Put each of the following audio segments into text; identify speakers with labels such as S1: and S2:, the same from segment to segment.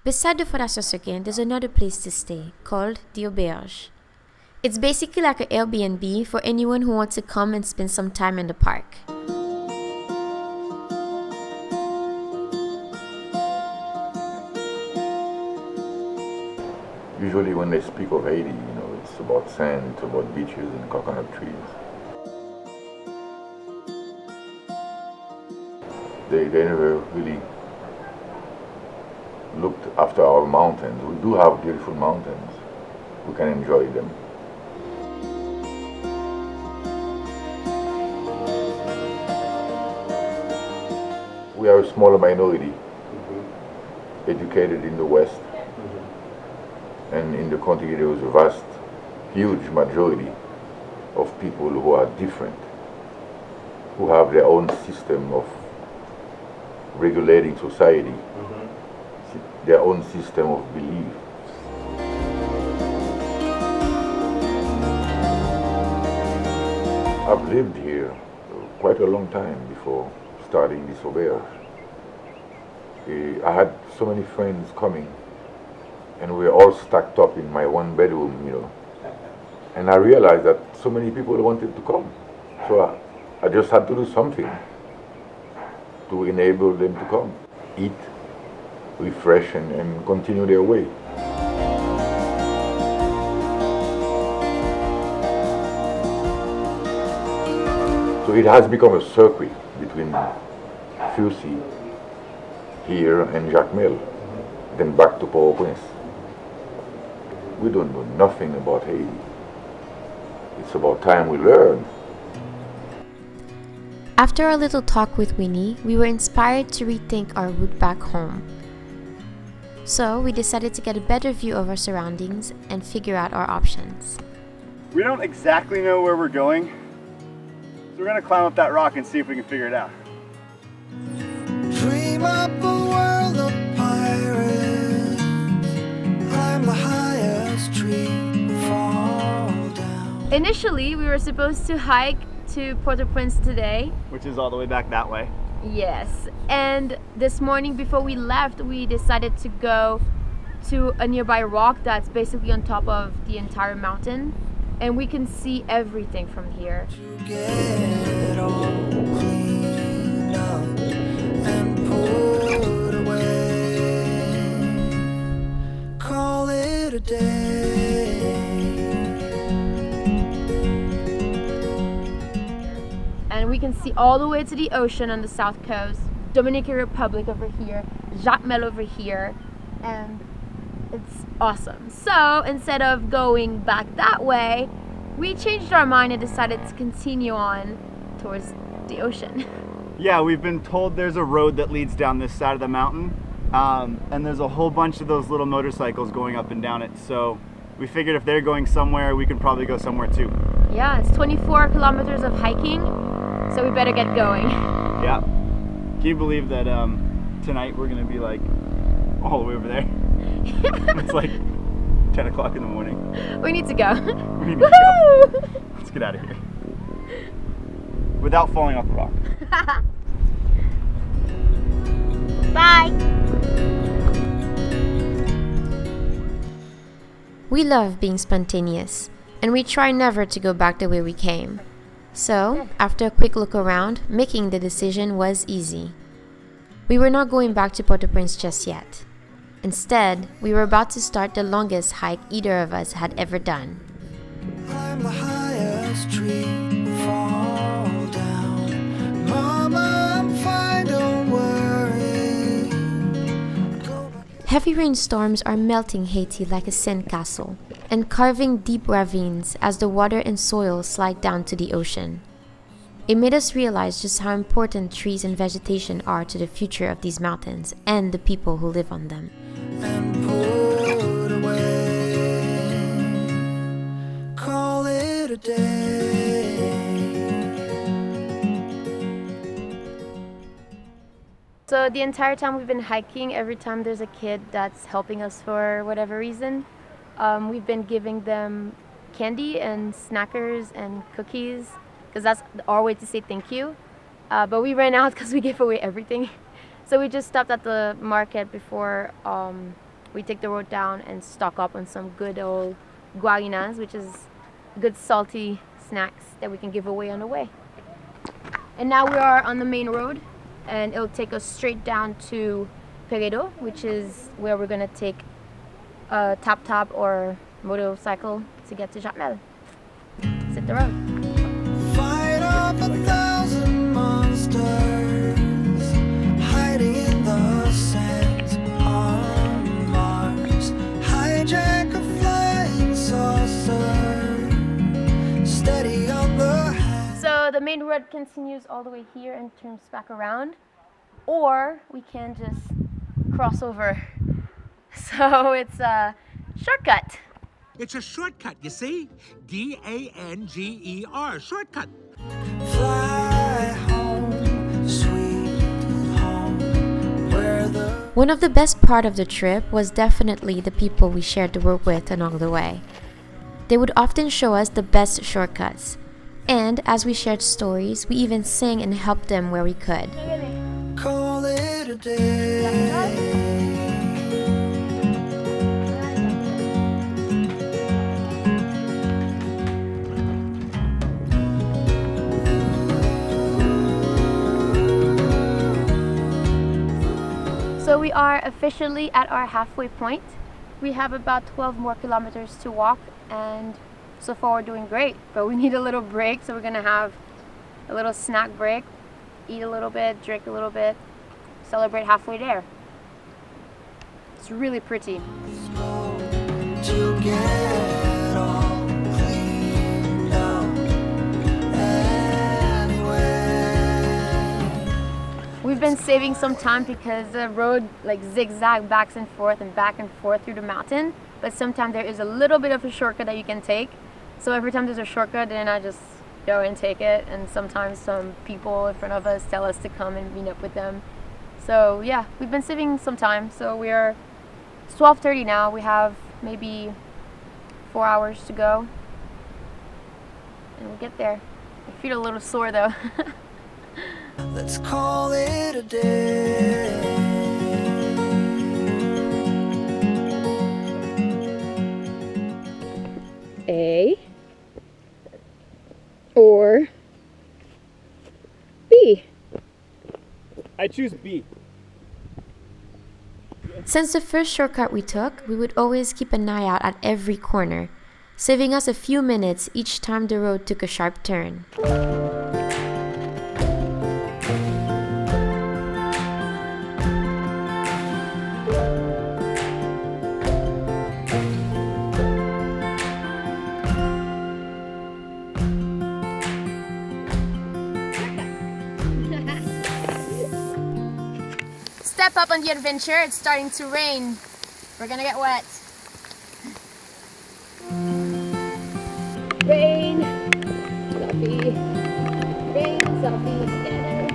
S1: Beside the Fondation Sequin, there's another place to stay called the Auberge. It's basically like an Airbnb for anyone who wants to come and spend some time in the park.
S2: Usually when they speak of Haiti, it's about sand, it's about beaches and coconut trees. They never really looked after our mountains. We do have beautiful mountains. We can enjoy them. We are a small minority, educated in the West. And in the country there was a vast, huge majority of people who are different, who have their own system of regulating society, their own system of belief. I've lived here quite a long time before starting this auberge. I had so many friends coming, and we were all stacked up in my one bedroom, And I realized that so many people wanted to come. So I just had to do something to enable them to come, eat, refresh, and continue their way. So it has become a circuit between Fussy here and Jacmel, then back to Port-au-Prince. We don't know nothing about Haiti. It's about time we learn.
S1: After a little talk with Winnie, we were inspired to rethink our route back home. So we decided to get a better view of our surroundings and figure out our options.
S3: We don't exactly know where we're going, so we're gonna climb up that rock and see if we can figure it out.
S4: Dream up a world of pirates, climb the highest tree, fall down.
S5: Initially, we were supposed to hike to Port-au-Prince today.
S3: Which is all the way back that way.
S5: Yes, and this morning before we left, we decided to go to a nearby rock that's basically on top of the entire mountain, and we can see everything from here.
S4: To get all cleaned up and put away, call it a day.
S5: And we can see all the way to the ocean on the south coast, Dominican Republic over here, Jacmel over here, and it's awesome. So instead of going back that way, we changed our mind and decided to continue on towards the ocean.
S3: Yeah, we've been told there's a road that leads down this side of the mountain, and there's a whole bunch of those little motorcycles going up and down it. So we figured if they're going somewhere, we could probably go somewhere too.
S5: Yeah, it's 24 kilometers of hiking, so we better get going.
S3: Yeah. Can you believe that tonight we're gonna be like all the way over there? It's like 10 o'clock in the morning.
S5: We need to go.
S3: We need to go. Let's get out of here. Without falling off the rock.
S5: Bye!
S1: We love being spontaneous, and we try never to go back the way we came. So, after a quick look around, making the decision was easy. We were not going back to Port-au-Prince just yet. Instead, we were about to start the longest hike either of us had ever done.
S4: Climb the highest tree, fall down. Mama, I'm fine, don't worry. Go back.
S1: Heavy rainstorms are melting Haiti like a sandcastle and carving deep ravines as the water and soil slide down to the ocean. It made us realize just how important trees and vegetation are to the future of these mountains and the people who live on them.
S4: And put away, call it a day.
S5: So the entire time we've been hiking, every time there's a kid that's helping us for whatever reason, we've been giving them candy and snackers and cookies, because that's our way to say thank you. But we ran out because we gave away everything. So we just stopped at the market before we take the road down and stock up on some good old guarinas, which is good salty snacks that we can give away on the way. And now we are on the main road, and it'll take us straight down to Peredo, which is where we're gonna take a tap or motorcycle to get to Jacmel. Let's hit the road.
S4: Fight off 1,000 monsters hiding in the sands on Mars. Hijack a flying saucer, steady on the hand.
S5: So the main road continues all the way here and turns back around, or we can just cross over. So it's a shortcut.
S6: It's a shortcut, you see? DANGER, shortcut.
S4: Fly home, sweet home, where the
S1: One of the best part of the trip was definitely the people we shared the road with along the way. They would often show us the best shortcuts, and as we shared stories, we even sang and helped them where we could.
S4: call it a day.
S5: So we are officially at our halfway point. We have about 12 more kilometers to walk, and so far we're doing great, but we need a little break, so we're gonna have a little snack break, eat a little bit, drink a little bit, celebrate halfway there. It's really pretty.
S4: To get all cleaned up anyway.
S5: We've been saving some time because the road like zigzag backs and forth through the mountain, but sometimes there is a little bit of a shortcut that you can take. So every time there's a shortcut, then I just go and take it, and sometimes some people in front of us tell us to come and meet up with them. So yeah, we've been saving some time. So it's 12:30 now. We have maybe 4 hours to go, and we'll get there. My feet are a little sore though.
S4: Let's call it a day.
S5: A or B?
S3: I choose B.
S1: Since the first shortcut we took, we would always keep an eye out at every corner, saving us a few minutes each time the road took a sharp turn.
S5: Step up on the adventure. It's starting to rain. We're gonna get wet. Rain, selfie, rain, selfie together.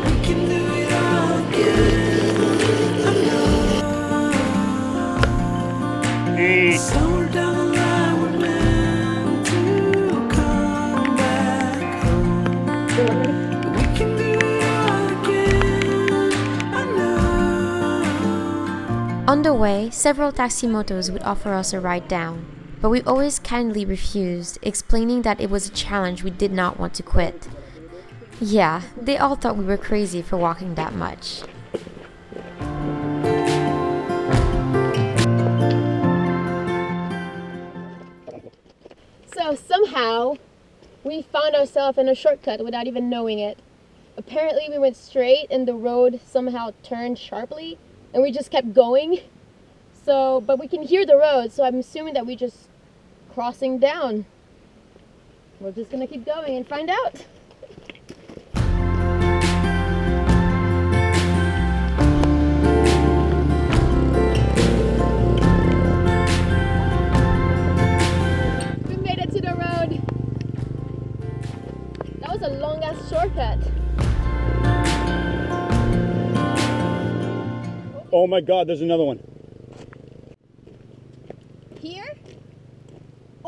S4: We can do it all again. Somewhere down the line we're meant to come back home. We can do it all again. I know.
S1: On the way, several taxi motos would offer us a ride down, but we always kindly refused, explaining that it was a challenge we did not want to quit. Yeah, they all thought we were crazy for walking that much.
S5: So somehow we found ourselves in a shortcut without even knowing it. Apparently we went straight and the road somehow turned sharply and we just kept going. So, but we can hear the road, so I'm assuming that we just crossing down. We're just gonna keep going and find out. We made it to the road. That was a long ass shortcut.
S3: Oh my God, there's another one.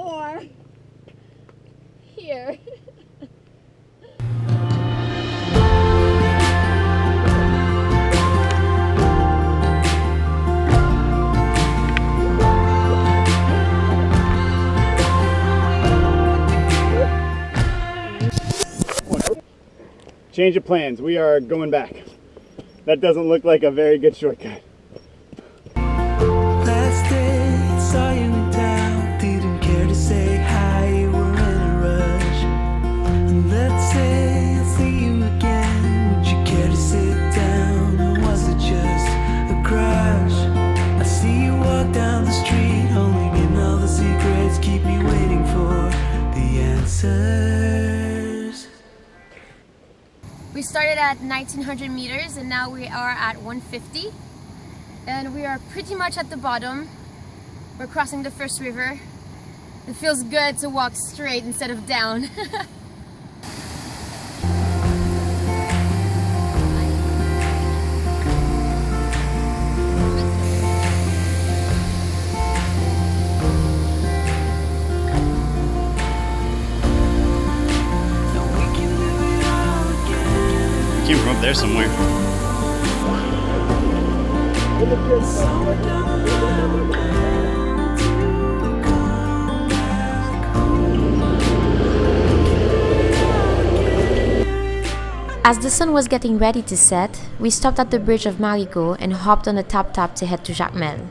S5: or here.
S3: Change of plans. We are going back. That doesn't look like a very good shortcut.
S4: Last day I saw you in town, didn't care to say hi, you were in a rush. And let's say I'll see you again, would you care to sit down, or was it just a crush? I see you walk down the street, holding in all the secrets, keep me waiting for the answers.
S5: We started at 1900 meters and now we are at 150. And we are pretty much at the bottom. We're crossing the first river. It feels good to walk straight instead of down.
S3: Came from up there somewhere.
S1: As the sun was getting ready to set, we stopped at the bridge of Marigot and hopped on the tap-tap to head to Jacmel.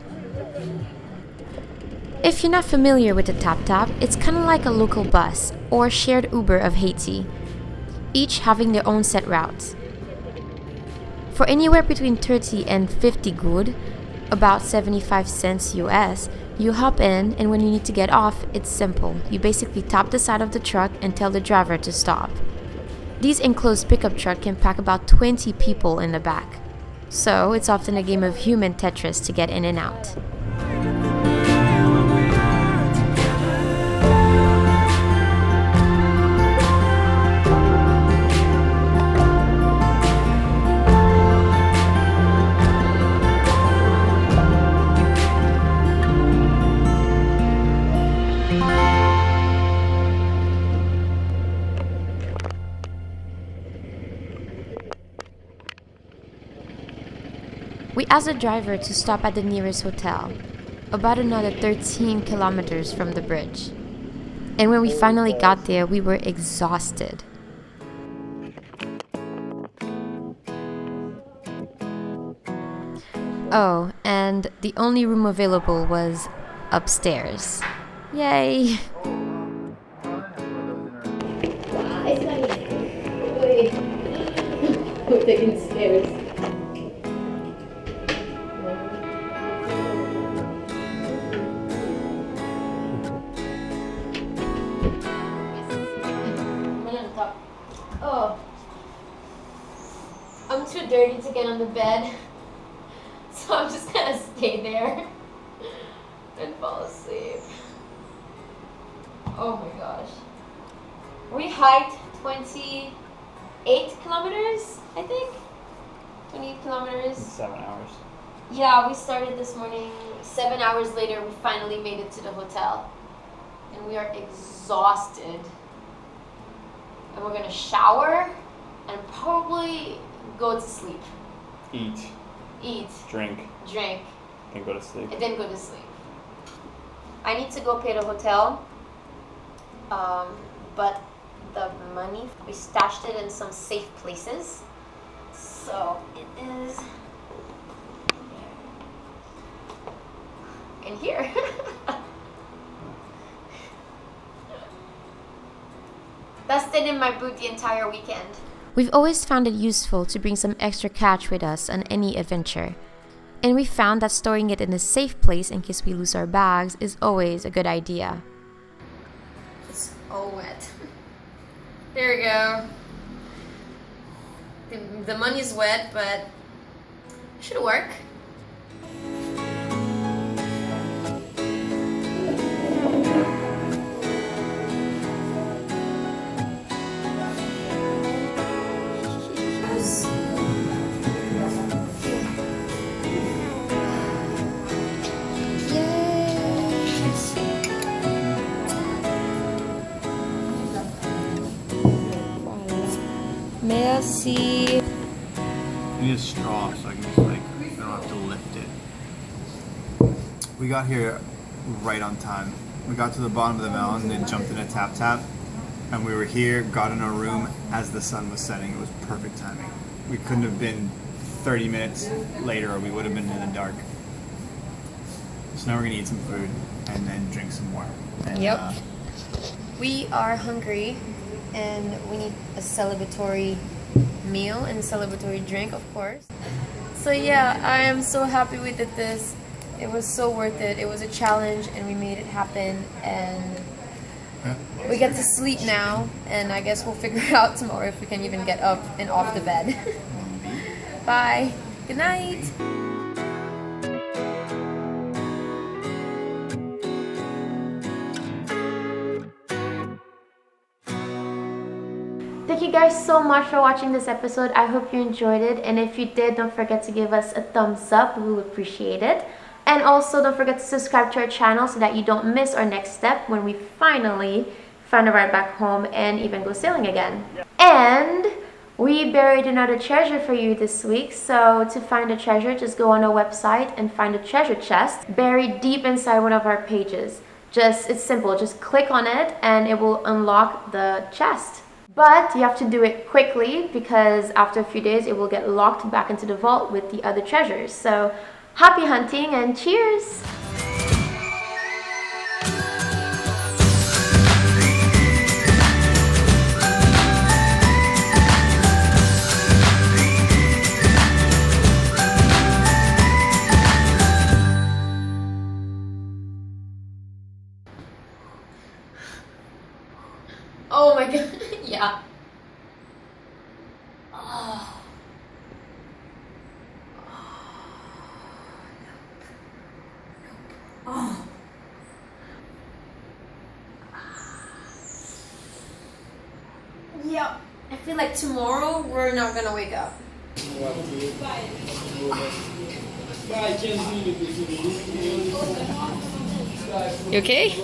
S1: If you're not familiar with the tap-tap, it's kind of like a local bus or shared Uber of Haiti, each having their own set routes. For anywhere between 30 and 50 goud, about 75 cents US, you hop in, and when you need to get off, it's simple. You basically tap the side of the truck and tell the driver to stop. These enclosed pickup trucks can pack about 20 people in the back, so it's often a game of human Tetris to get in and out. We asked the driver to stop at the nearest hotel, about another 13 kilometers from the bridge. And when we finally got there, we were exhausted. Oh, and the only room available was upstairs. Yay!
S5: Wait, we're taking stairs. Oh, I'm too dirty to get on the bed, so I'm just gonna stay there and fall asleep. Oh my gosh. We hiked 28 kilometers, I think. 28 kilometers.
S3: 7 hours.
S5: Yeah, we started this morning. 7 hours later, we finally made it to the hotel. And we are exhausted. And we're gonna shower and probably go to sleep.
S3: Eat. Drink. And go to sleep.
S5: And then go to sleep. I need to go pay the hotel. But the money, we stashed it in some safe places. So it is in here. That stayed in my boot the entire weekend.
S1: We've always found it useful to bring some extra cash with us on any adventure. And we found that storing it in a safe place in case we lose our bags is always a good idea.
S5: It's all wet. There we go. The money's wet, but it should work.
S1: see.
S3: I need a straw so I can just like, I don't have to lift it. We got here right on time. We got to the bottom of the mountain and jumped in a tap, and we were here, got in our room as the sun was setting. It was perfect timing. We couldn't have been 30 minutes later or we would have been in the dark. So now we're gonna eat some food and then drink some more. And,
S1: Yep. We are hungry and we need a celebratory meal and a celebratory drink, of course. So yeah, I am so happy we did this. It was so worth it. It was a challenge and we made it happen, and we get to sleep now, and I guess we'll figure it out tomorrow if we can even get up and off the bed. Bye. Good night. Thank you guys so much for watching this episode. I hope you enjoyed it, and if you did, don't forget to give us a thumbs up. We would appreciate it. And also don't forget to subscribe to our channel so that you don't miss our next step when we finally find a ride back home and even go sailing again. And we buried another treasure for you this week. So to find a treasure, just go on our website and find a treasure chest buried deep inside one of our pages. It's simple, just click on it and it will unlock the chest. But you have to do it quickly because after a few days it will get locked back into the vault with the other treasures. So happy hunting and cheers! Oh my god, yeah. Oh. Oh. Yeah, I feel like tomorrow we're not gonna wake up. You okay?